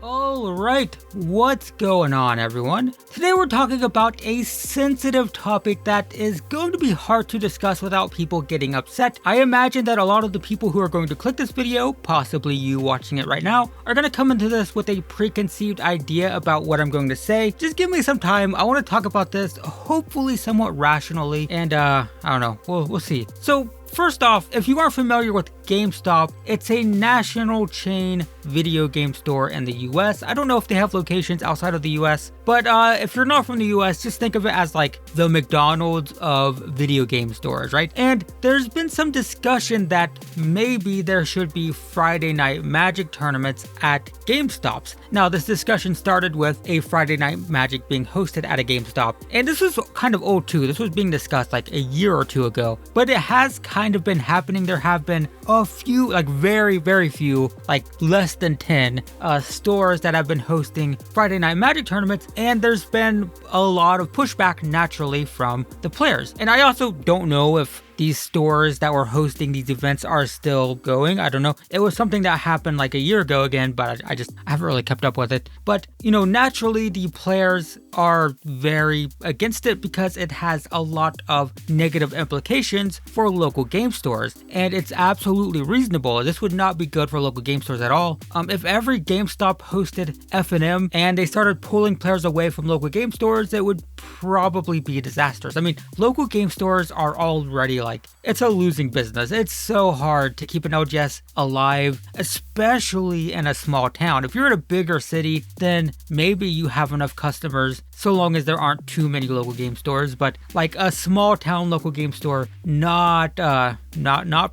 Alright, what's going on everyone? Today we're talking about a sensitive topic that is going to be hard to discuss without people getting upset. I imagine that a lot of the people who are going to click this video, possibly you watching it right now, are going to come into this with a preconceived idea about what I'm going to say. Just give me some time. I want to talk about this hopefully somewhat rationally, and I don't know, we'll see. So first off, if you aren't familiar with GameStop, it's a national chain video game store in the US. I don't know if they have locations outside of the US, but if you're not from the US, just think of it as like the McDonald's of video game stores, right? And there's been some discussion that maybe there should be Friday night Magic tournaments at GameStops. Now, this discussion started with a Friday night Magic being hosted at a GameStop, and this was kind of old too. This was being discussed like a year or two ago, but it has kind of been happening. There have been a few, like very few, like less than 10 stores that have been hosting Friday night Magic tournaments, and there's been a lot of pushback naturally from the players. And I also don't know if these stores that were hosting these events are still going. I don't know. It was something that happened like a year ago again, but I haven't really kept up with it. But, you know, naturally the players are very against it because it has a lot of negative implications for local game stores. And it's absolutely reasonable. This would not be good for local game stores at all. If every GameStop hosted FNM and they started pulling players away from local game stores, it would probably be disastrous. I mean, local game stores are already like, it's a losing business. It's so hard to keep an LGS alive, especially in a small town. If you're in a bigger city, then maybe you have enough customers so long as there aren't too many local game stores, but like a small town local game store, not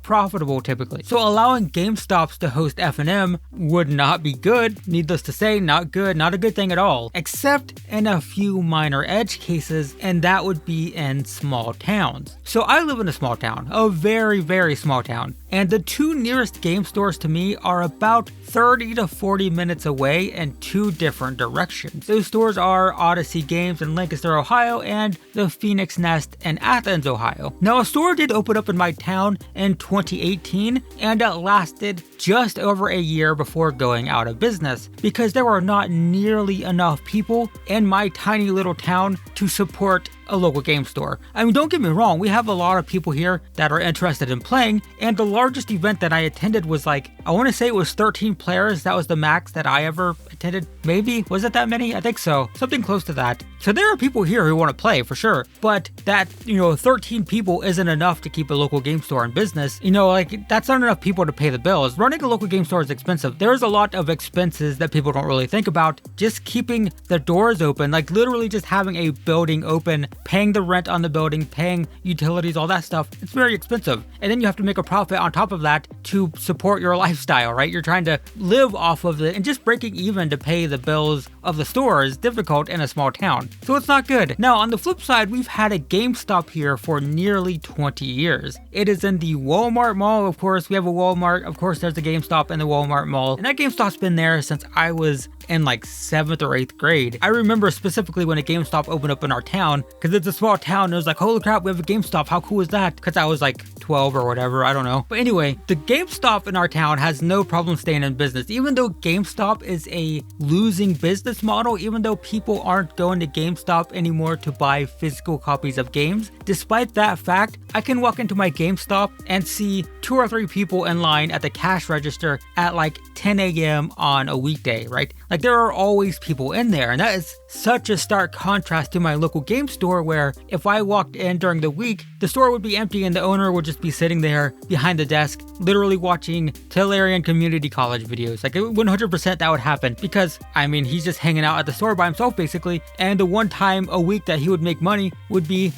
profitable typically. So allowing GameStops to host FNM would not be good. Needless to say, not good, not a good thing at all, except in a few minor edge cases, and that would be in small towns. So I live in a small town, a very small town, and the two nearest game stores to me are about 30 to 40 minutes away in two different directions. Those stores are Odyssey Games in Lancaster, Ohio, and the Phoenix Nest in Athens, Ohio. Now, a store did open up in my town in 2018, and it lasted just over a year before going out of business because there were not nearly enough people in my tiny little town to support a local game store. I mean, don't get me wrong, we have a lot of people here that are interested in playing, and the largest event that I attended was like, I want to say it was 13 players. That was the max that I ever attended. Maybe, was it that many? I think so, something close to that. So there are people here who want to play for sure, but that, 13 people isn't enough to keep a local game store in business. Like that's not enough people to pay the bills. Running a local game store is expensive. There's a lot of expenses that people don't really think about. Just keeping the doors open, like literally just having a building open, paying the rent on the building, paying utilities, all that stuff, it's very expensive. And then you have to make a profit on top of that to support your lifestyle, right? You're trying to live off of it, and just breaking even to pay the bills of the store is difficult in a small town. So it's not good. Now, on the flip side, we've had a GameStop here for nearly 20 years. It is in the Walmart Mall, of course. We have a Walmart. Of course, there's a GameStop in the Walmart Mall. And that GameStop's been there since I was in like 7th or 8th grade. I remember specifically when a GameStop opened up in our town, because it's a small town, and it was like, holy crap, we have a GameStop. How cool is that? Because I was like 12 or whatever, I don't know. But anyway, the GameStop in our town has no problem staying in business. Even though GameStop is a losing business model, even though people aren't going to GameStop anymore to buy physical copies of games, despite that fact, I can walk into my GameStop and see 2 or 3 people in line at the cash register at like 10 a.m. on a weekday, right? Like there are always people in there, and that is such a stark contrast to my local game store where if I walked in during the week, the store would be empty and the owner would just be sitting there behind the desk, literally watching Tellurian Community College videos. Like 100% that would happen because, I mean, he's just hanging out at the store by himself basically, and the one time a week that he would make money would be,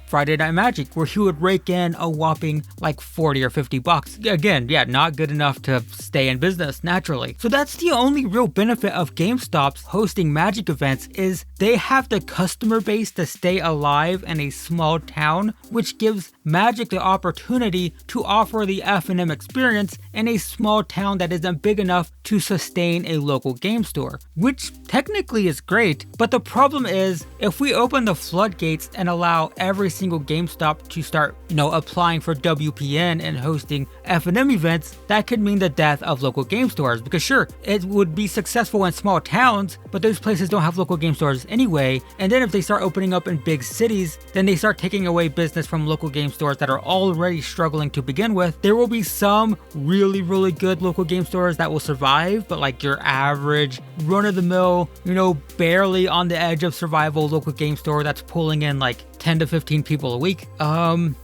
Friday Night Magic, where he would rake in a whopping like 40 or 50 bucks. Again, yeah, not good enough to stay in business naturally. So that's the only real benefit of GameStop's hosting Magic events is they have the customer base to stay alive in a small town, which gives Magic the opportunity to offer the FNM experience in a small town that isn't big enough to sustain a local game store, which technically is great, but the problem is if we open the floodgates and allow every single GameStop to start, applying for WPN and hosting FNM events, that could mean the death of local game stores, because sure, it would be successful in small towns, but those places don't have local game stores anyway, and then if they start opening up in big cities, then they start taking away business from local game stores that are already struggling to begin with. There will be some really good local game stores that will survive, but like your average run-of-the-mill, barely on the edge of survival local game store that's pulling in like 10 to 15 people a week,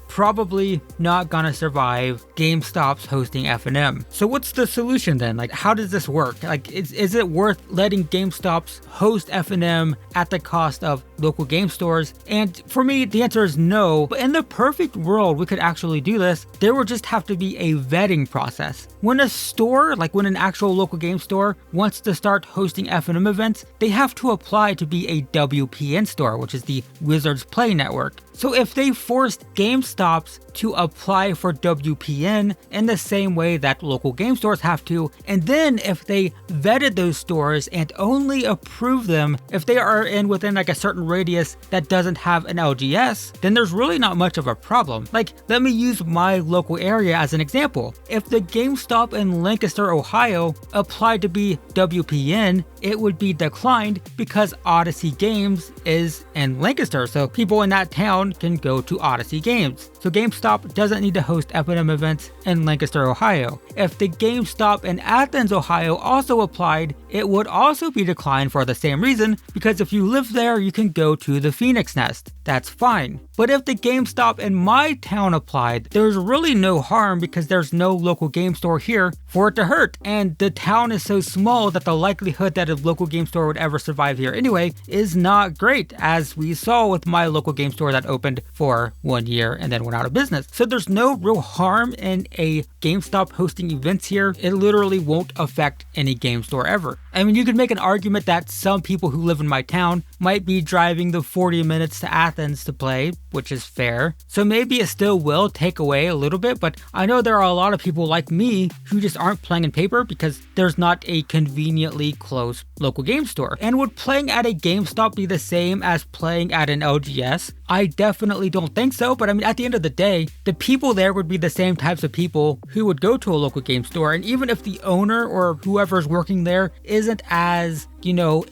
probably not gonna survive GameStop's hosting FNM. So what's the solution then? Like, how does this work? Like, is it worth letting GameStop's host FNM at the cost of local game stores? And for me, the answer is no. But in the perfect world, we could actually do this. There would just have to be a vetting process. When a store, like when an actual local game store wants to start hosting FNM events, they have to apply to be a WPN store, which is the Wizards Play Network. So if they forced GameStops to apply for WPN in the same way that local game stores have to, and then if they vetted those stores and only approve them if they are within like a certain radius that doesn't have an LGS, then there's really not much of a problem. Like, let me use my local area as an example. If the GameStop in Lancaster, Ohio applied to be WPN, it would be declined because Odyssey Games is in Lancaster, so people in that town can go to Odyssey Games. So GameStop doesn't need to host FNM events in Lancaster, Ohio. If the GameStop in Athens, Ohio also applied, it would also be declined for the same reason, because if you live there, you can go to the Phoenix Nest. That's fine. But if the GameStop in my town applied, there's really no harm because there's no local game store here for it to hurt. And the town is so small that the likelihood that a local game store would ever survive here anyway is not great, as we saw with my local game store that opened for 1 year and then went out of business. So there's no real harm in a GameStop hosting events here. It literally won't affect any game store ever. I mean, you could make an argument that some people who live in my town might be driving the 40 minutes to Athens to play, which is fair. So maybe it still will take away a little bit, but I know there are a lot of people like me who just aren't playing in paper because there's not a conveniently close local game store. And would playing at a GameStop be the same as playing at an LGS? I definitely don't think so, but I mean, at the end of the day, the people there would be the same types of people who would go to a local game store. And even if the owner or whoever's working there isn't as,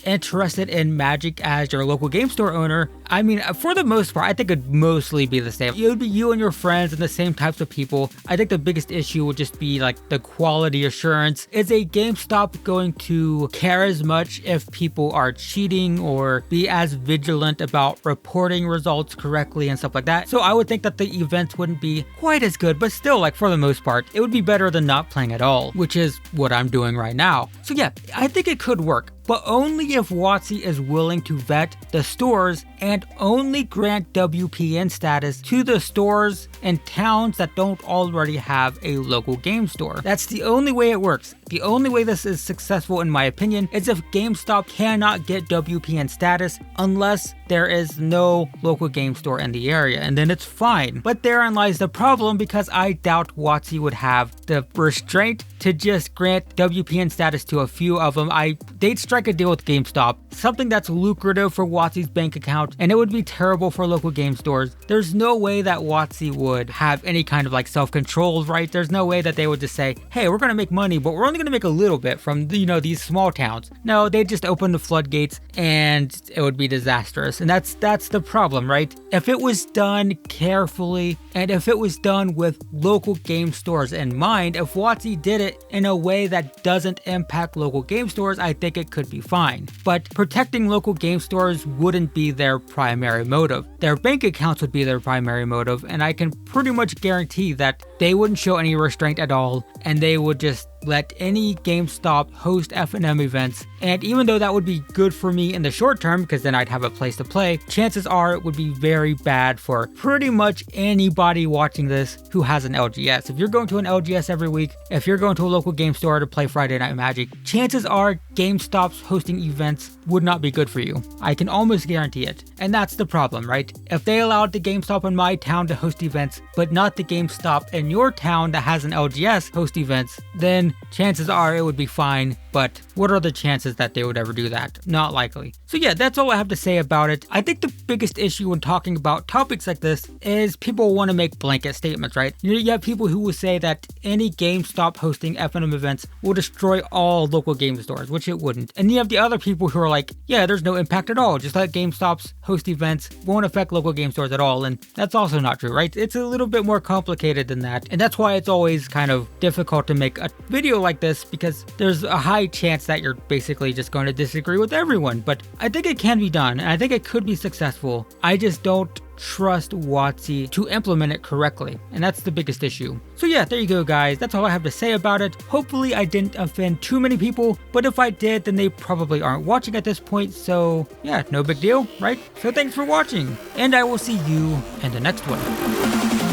interested in Magic as your local game store owner, I mean, for the most part, I think it'd mostly be the same. It would be you and your friends and the same types of people. I think the biggest issue would just be like the quality assurance. Is a GameStop going to care as much if people are cheating or be as vigilant about reporting results correctly and stuff like that? So I would think that the events wouldn't be quite as good, but still, like, for the most part, it would be better than not playing at all, which is what I'm doing right now. So yeah, I think it could work, but only if WotC is willing to vet the stores and only grant WPN status to the stores and towns that don't already have a local game store. That's the only way it works. The only way this is successful, in my opinion, is if GameStop cannot get WPN status unless there is no local game store in the area, and then it's fine. But therein lies the problem, because I doubt WotC would have the restraint to just grant WPN status to a few of them. They'd strike a deal with GameStop, something that's lucrative for WotC's bank account, and it would be terrible for local game stores. There's no way that WotC would have any kind of like self-control, right? There's no way that they would just say, hey, we're gonna make money, but we're only gonna make a little bit from these small towns. No, they'd just open the floodgates and it would be disastrous. And that's the problem, right? If it was done carefully and if it was done with local game stores in mind, if WotC did it in a way that doesn't impact local game stores, I think it could be fine. But protecting local game stores wouldn't be their primary motive. Their bank accounts would be their primary motive, and I can pretty much guarantee that they wouldn't show any restraint at all, and they would just let any GameStop host FNM events And even though that would be good for me in the short term, because then I'd have a place to play, chances are it would be very bad for pretty much anybody watching this who has an LGS. If you're going to an LGS every week, if you're going to a local game store to play Friday Night Magic, chances are GameStop's hosting events would not be good for you. I can almost guarantee it. And that's the problem, right? If they allowed the GameStop in my town to host events, but not the GameStop in your town that has an LGS host events, then chances are it would be fine. But what are the chances that they would ever do that? Not likely. So yeah, that's all I have to say about it. I think the biggest issue when talking about topics like this is people want to make blanket statements, right? You have people who will say that any GameStop hosting FNM events will destroy all local game stores, which it wouldn't. And you have the other people who are like, yeah, there's no impact at all. Just let GameStop's host events won't affect local game stores at all. And that's also not true, right? It's a little bit more complicated than that. And that's why it's always kind of difficult to make a video like this, because there's a high chance that you're basically just going to disagree with everyone. But I think it can be done, and I think it could be successful. I just don't trust WotC to implement it correctly, and that's the biggest issue. So yeah, there you go guys, that's all I have to say about it. Hopefully I didn't offend too many people, but if I did, then they probably aren't watching at this point, so yeah, no big deal, right? So thanks for watching, and I will see you in the next one.